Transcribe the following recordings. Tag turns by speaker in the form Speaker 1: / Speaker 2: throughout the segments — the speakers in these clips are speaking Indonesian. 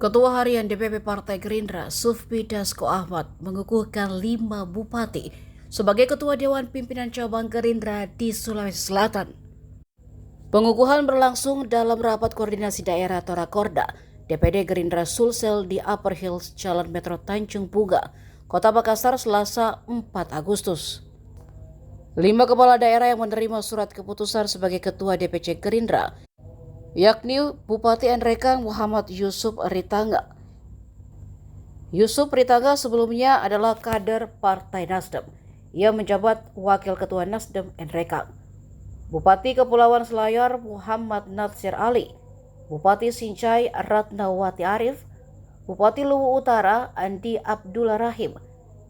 Speaker 1: Ketua Harian DPP Partai Gerindra, Sufmi Dasko Ahmad, mengukuhkan 5 bupati sebagai Ketua Dewan Pimpinan Cabang Gerindra di Sulawesi Selatan. Pengukuhan berlangsung dalam rapat koordinasi daerah atau Rakorda DPD Gerindra Sulsel di Upper Hills, Jalan Metro Tanjung Puga, Kota Makassar, Selasa 4 Agustus. 5 kepala daerah yang menerima surat keputusan sebagai Ketua DPC Gerindra, yakni Bupati Nrekang Muhammad Yusuf Ritangga. Yusuf Ritangga sebelumnya adalah kader Partai Nasdem. Ia menjabat Wakil Ketua Nasdem Nrekang. Bupati Kepulauan Selayar Muhammad Natsir Ali, Bupati Sincai Ratnawati Arif, Bupati Luwu Utara Andi Abdullah Rahim,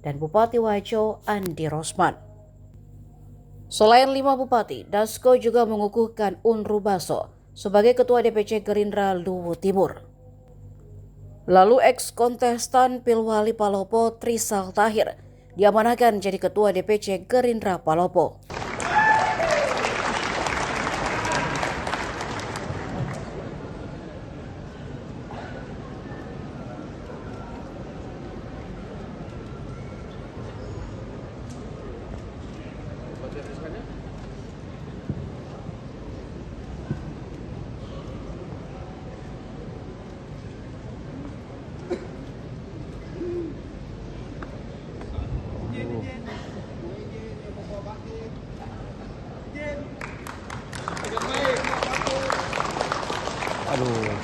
Speaker 1: dan Bupati Wajo Andi Rosman. Selain 5 bupati, Dasko juga mengukuhkan Unru Baso sebagai Ketua DPC Gerindra Luwu Timur. Lalu ex-kontestan Pilwali Palopo Trisal Tahir diamanahkan jadi Ketua DPC Gerindra Palopo.
Speaker 2: Aduh.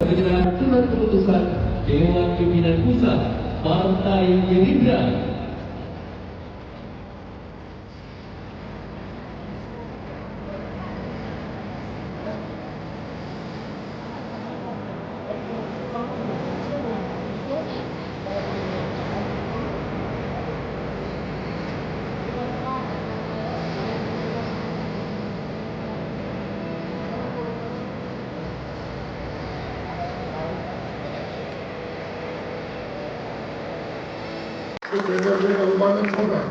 Speaker 3: Dengan surat keputusan Dewan Pimpinan Pusat Partai Gerindra.
Speaker 4: DPRD Kabupaten Kota,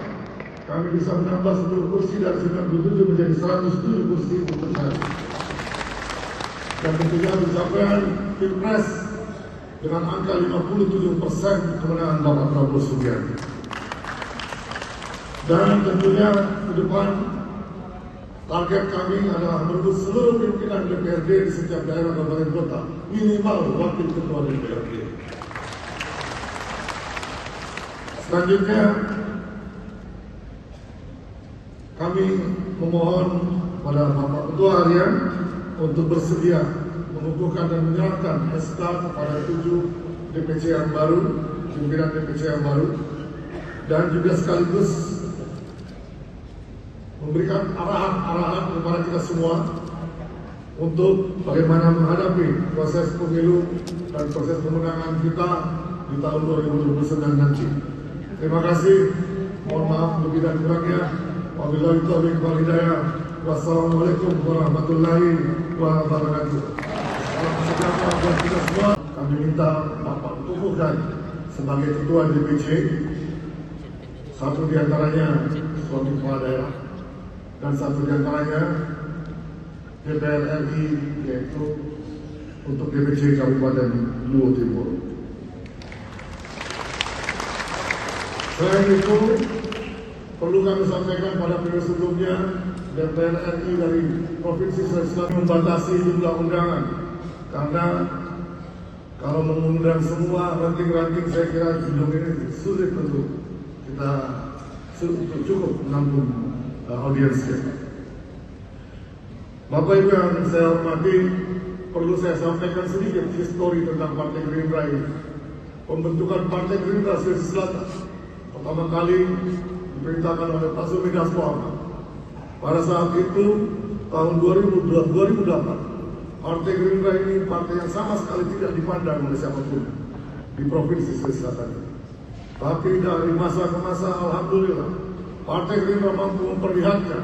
Speaker 4: kami bisa menambah 10 kursi dari 97 menjadi 107 kursi untuk saya. Dan tentunya pencapaian Pilpres dengan angka 57% kemenangan Bapak Prabowo Subianto. Dan tentunya ke depan target kami adalah merebut seluruh pimpinan DPRD di setiap daerah kabupaten kota, minimal wakil ketua DPRD. Selanjutnya, kami memohon pada Bapak Ketua Harian untuk bersedia mengukuhkan dan menyerahkan SK kepada 7 DPC yang baru, pimpinan DPC yang baru, dan juga sekaligus memberikan arahan-arahan kepada kita semua untuk bagaimana menghadapi proses pemilu dan proses pemenangan kita di tahun 2029 nanti. Terima kasih. Mohon maaf lebih dan kurangnya. Wabillahi taufiq wal hidayah. Wassalamualaikum warahmatullahi wabarakatuh. Salam sejahtera buat kita semua. Kami minta Bapak kukuhkan sebagai Ketua DPC. Satu diantaranya suami kepala daerah dan satu diantaranya DPR RI, yaitu untuk DPC Kabupaten Luwu Timur. Selain itu, perlu kami sampaikan pada periode sebelumnya, DPR RI dari Provinsi Sulawesi Selatan membatasi jumlah undangan karena kalau mengundang semua ranting-ranting saya kira gedung ini sulit untuk kita cukup menampung audiensnya. Bapak Ibu yang saya hormati, perlu saya sampaikan sedikit histori tentang Partai Gerindra ini. Pembentukan Partai Gerindra Sulawesi Selatan pertama kali diperintahkan oleh Pak Zumi Dasko Ahmad. Pada saat itu tahun 2008, Partai Gerindra ini partai yang sama sekali tidak dipandang oleh siapapun di Provinsi Sulawesi Selatan. Tapi dari masa ke masa, alhamdulillah, Partai Gerindra mampu memperlihatkan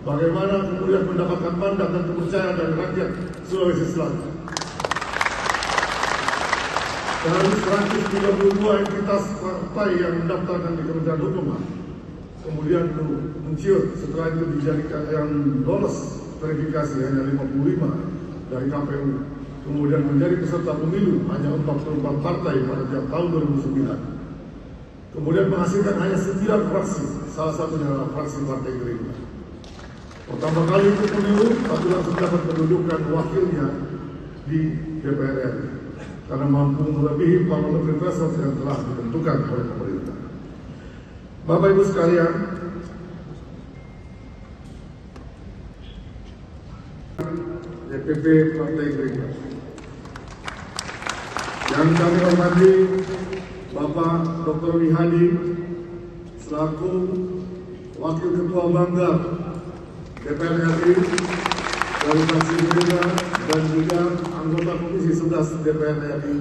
Speaker 4: bagaimana kemudian mendapatkan mandat dan kepercayaan dari rakyat Sulawesi Selatan. Dari 132 entitas partai yang mendaftarkan di Kementerian Hukum, kemudian menciut, setelah itu dijadikan yang lolos verifikasi hanya 55 dari KPU, kemudian menjadi peserta pemilu hanya 44 partai pada tahun 2009. Kemudian menghasilkan hanya 9 fraksi, salah satunya adalah fraksi Partai Gerindra. Pertama kali itu pemilu, tapi langsung dapat mendudukan wakilnya di DPR RI karena mampu melebihi parliamentary threshold yang telah ditentukan oleh pemerintah. Bapak Ibu sekalian, DPP Partai Gerindra yang kami hormati Bapak Dr. Wihadi selaku Wakil Ketua Banggar DPR RI dari fraksi Gerindra dan juga anggota Komisi 11 DPR RI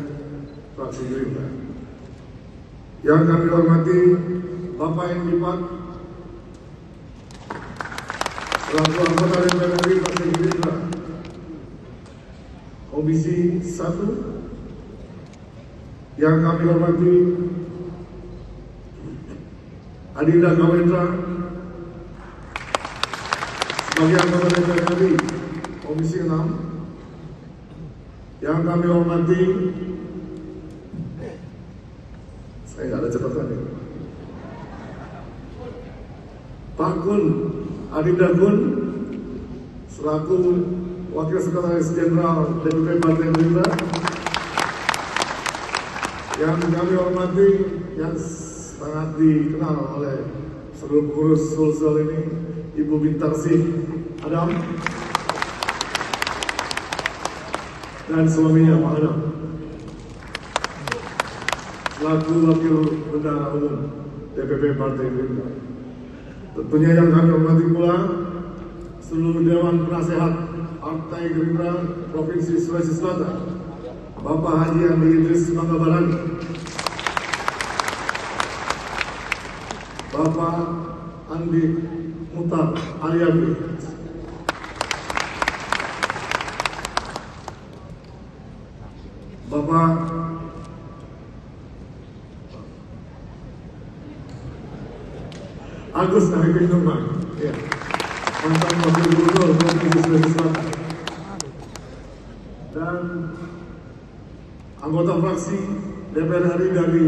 Speaker 4: fraksi Gerindra. Yang kami hormati Bapak Endi Pat selaku anggota DPR RI fraksi Gerindra Komisi 1. Yang kami hormati Adinda Kawendra sebagai anggota DPR RI Komisi 6. Yang kami hormati, saya nggak ada catatan ya, Pak Gun, Adinda Gun selaku Wakil Sekretaris Jenderal DPP Partai Gerindra. Yang kami hormati, yang sangat dikenal oleh seluruh pengurus Sulsel ini, Ibu Bintarsih Adam dan suaminya Pak Adam selaku Wakil Bendahara Umum DPP Partai Gerindra. Tentunya yang kami hormati pula seluruh Dewan Penasehat Partai Gerindra Provinsi Sulawesi Selatan, Bapak Haji Andi Idris Manggabalani, Bapak Andi Mutar Aliabi, Bapak Agus Arifin Nurman, ya, mantan Wakil Gubernur Provinsi Sulawesi Selatan, dan anggota fraksi DPR RI dari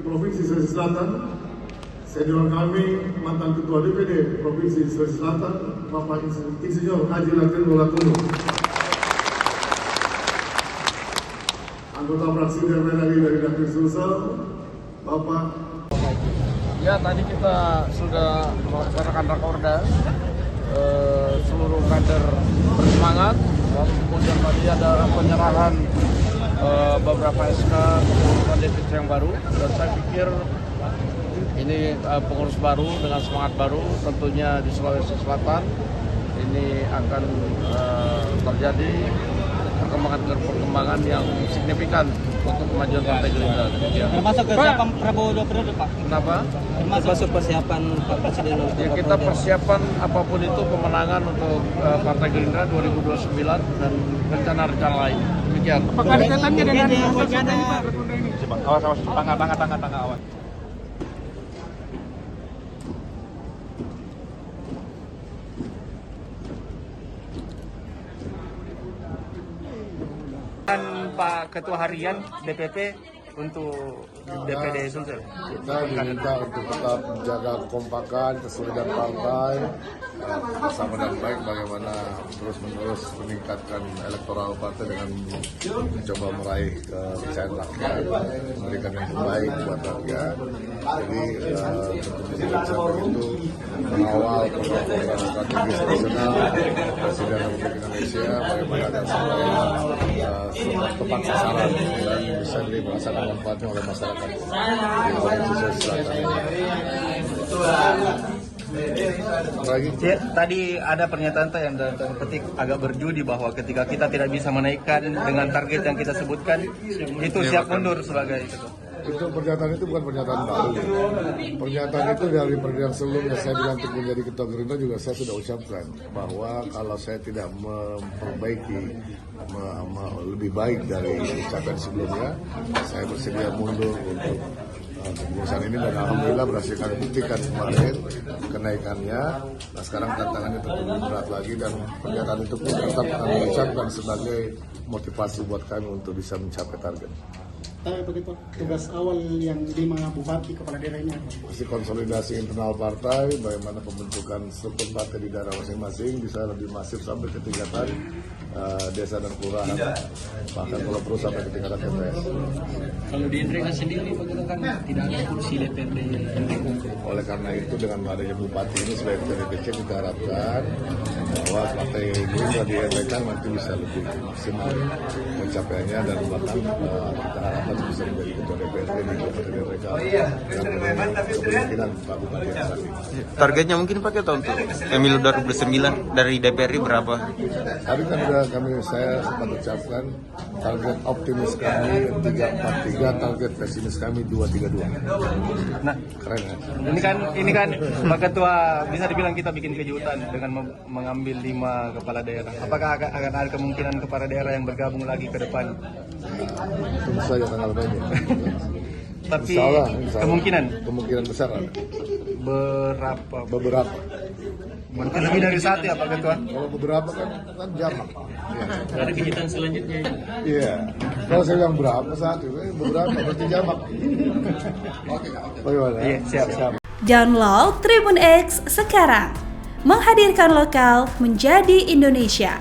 Speaker 4: Provinsi Sulawesi Selatan, senior kami, mantan Ketua DPD Provinsi Sulawesi Selatan, Bapak Insinyur Haji Latin Mulatuno, anggota fraksi DPR RI dari Dapil Sulsel, Bapak.
Speaker 2: Ya, tadi kita sudah melaksanakan rakorda, seluruh kader bersemangat, kemudian tadi ada penyerahan beberapa SK kepengurusan DPC yang baru, dan saya pikir ini pengurus baru dengan semangat baru tentunya di Sulawesi Selatan ini akan terjadi perkembangan yang signifikan untuk kemajuan Partai Gerindra.
Speaker 5: Termasuk kesiapan Prabowo 2 periode, Pak.
Speaker 2: Kenapa?
Speaker 5: Termasuk persiapan Pak Presiden untuk
Speaker 2: Ya, kita persiapan apapun itu pemenangan untuk Partai Gerindra 2029 dan rencana-rencana lain. Demikian.
Speaker 5: Apakah ada kaitannya dengan pilkada ini, Pak?
Speaker 2: Awas, tangga awas.
Speaker 5: Dan Pak Ketua Harian DPP untuk DPD Sulsel?
Speaker 4: Kita diminta untuk tetap menjaga kekompakan, kesolidan partai, bersama dan baik bagaimana terus-menerus meningkatkan elektoral partai dengan mencoba meraih kepercayaan rakyat, memberikan yang terbaik buat rakyat. Jadi tidak sampai itu mengawal program strategis nasional Presiden Republik Indonesia bagaimana agar supaya tepat sasaran dan bisa dirasakan manfaatnya oleh masyarakat di Provinsi Sulawesi Selatan ini. Lagi.
Speaker 5: Ya, tadi ada pernyataan yang dalam tanda petik agak berjudi bahwa ketika kita tidak bisa menaikkan dengan target yang kita sebutkan, itu siap mundur sebagai itu.
Speaker 4: Itu pernyataan itu bukan pernyataan baru. Pernyataan itu dari pernyataan sebelumnya saya dilantik menjadi ketua Gerindra juga saya sudah ucapkan bahwa kalau saya tidak memperbaiki lebih baik dari ucapan sebelumnya, saya bersedia mundur untuk keputusan ini dan alhamdulillah berhasil kami buktikan kemarin kenaikannya. Nah sekarang tantangannya tentu lebih berat lagi dan pernyataan itu pun tetap kami ucapkan sebagai motivasi buat kami untuk bisa mencapai target.
Speaker 6: Begitu tugas awal yang 5 bupati kepala daerah ini
Speaker 4: masih konsolidasi internal partai, bagaimana pembentukan struktur partai di daerah masing-masing bisa lebih masif sampai ke tingkatan desa dan kelurahan, bahkan kalau perlu sampai ke tingkatan TPS.
Speaker 5: Kalau di Indra sendiri kan tidak ada kursi DPRD.
Speaker 4: Oleh karena itu dengan adanya bupati ini sebagai ketua DPC kita harapkan bahwa partai Gerindra di NTK nanti bisa lebih maksimal pencapaiannya dan bahkan kita harapkan bisa menjadi ketua DPRD di Kabupaten NTK dan kemungkinan Pak Bupati yang saat ini.
Speaker 7: Targetnya mungkin pakai tahun untuk pemilu 2009 dari DPRD berapa?
Speaker 4: Tadi kan saya sempat ucapkan target optimis kami 343, target pesimis kami 232.
Speaker 5: Nah,
Speaker 4: keren kan?
Speaker 5: Ini kan Pak Ketua bisa dibilang kita bikin kejutan dengan mengambil 5 kepala daerah. Apakah akan ada kemungkinan kepala daerah yang bergabung lagi ke depan?
Speaker 4: Tunggu saja tanggal mainnya.
Speaker 5: Tapi
Speaker 4: Insya Allah. Kemungkinan besar ada. Beberapa.
Speaker 5: Mungkin lebih dari 1 ya Pak Ketua?
Speaker 4: Kalau beberapa kan jamak. Ya.
Speaker 5: Ada kejutan selanjutnya.
Speaker 4: Iya. Kalau saya bilang berapa saat itu, beberapa berarti jamak. Bagaimana?
Speaker 5: Iya, siap.
Speaker 8: Download Tribun X sekarang. Menghadirkan lokal menjadi Indonesia.